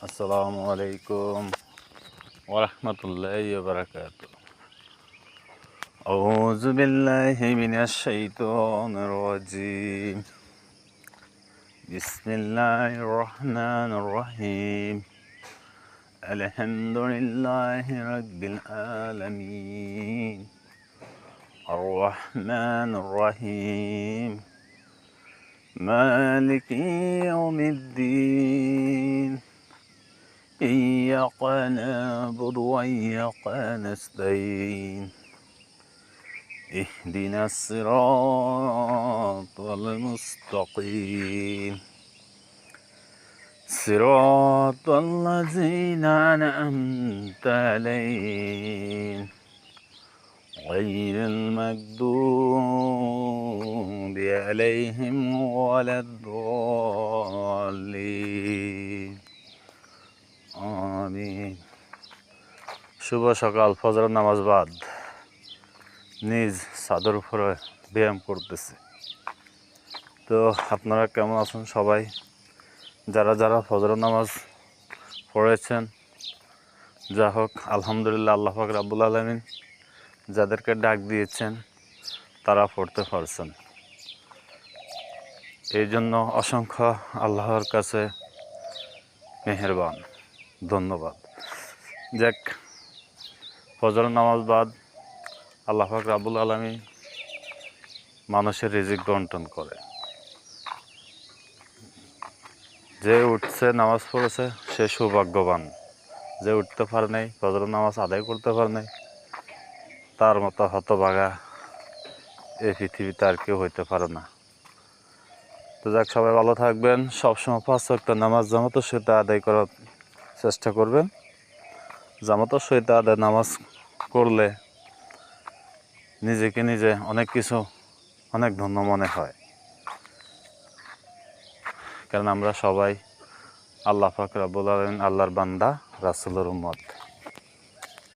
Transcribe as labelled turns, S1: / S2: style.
S1: আসসালামু আলাইকুম ওয়া রাহমাতুল্লাহি ওয়া বারাকাতুহু। আউযু বিল্লাহি মিনাশ শাইতানির রাজীম। বিসমিল্লাহির রহমানির রহিম। আলহামদুলিল্লাহি রাব্বিল আলামিন। আর রহমানির রহিম। মালিকি ইয়াউমিদ্দিন। إياك نعبد وإياك نستعين اهدنا الصراط المستقيم صراط الذين أنعمت عليهم غير المغضوب عليهم ولا الضالين আমিন। শুভ সকাল। ফজর নামাজ বাদ নিজ ছাদের উপরে ব্যায়াম করতেছে। তো আপনারা কেমন আছেন সবাই? যারা যারা ফজর নামাজ পড়েছেন, যা হোক আলহামদুলিল্লাহ, আল্লাহ পাক রাব্বুল আলামিন যাদেরকে ডাক দিয়েছেন তারা পড়তে পারছেন, এই জন্য অসংখ্য আল্লাহর কাছে মেহেরবান, ধন্যবাদ। যাক, ফজর নামাজ বাদ আল্লাহ পাক রাব্বুল আলামিন মানুষের রিজিক বন্টন করে। যে উঠছে, নামাজ পড়েছে, সে সৌভাগ্যবান। যে উঠতে পারে নাই, ফজর নামাজ আদায় করতে পারে নাই, তার মতো হতভাগা এই পৃথিবীতে আর কেউ হইতে পারে না। তো যাক, সবাই ভালো থাকবেন। সবসময় 5 ওয়াক্ত নামাজ জামাতের সাথে আদায় করার চেষ্টা করবেন। জামাতের সাথে আদায় নামাজ করলে নিজেকে নিজে অনেক ধন্য মনে হয়, কারণ আমরা সবাই আল্লাহ পাক রাব্বুল আলামিন আল্লাহর বান্দা, রাসূলের উম্মত।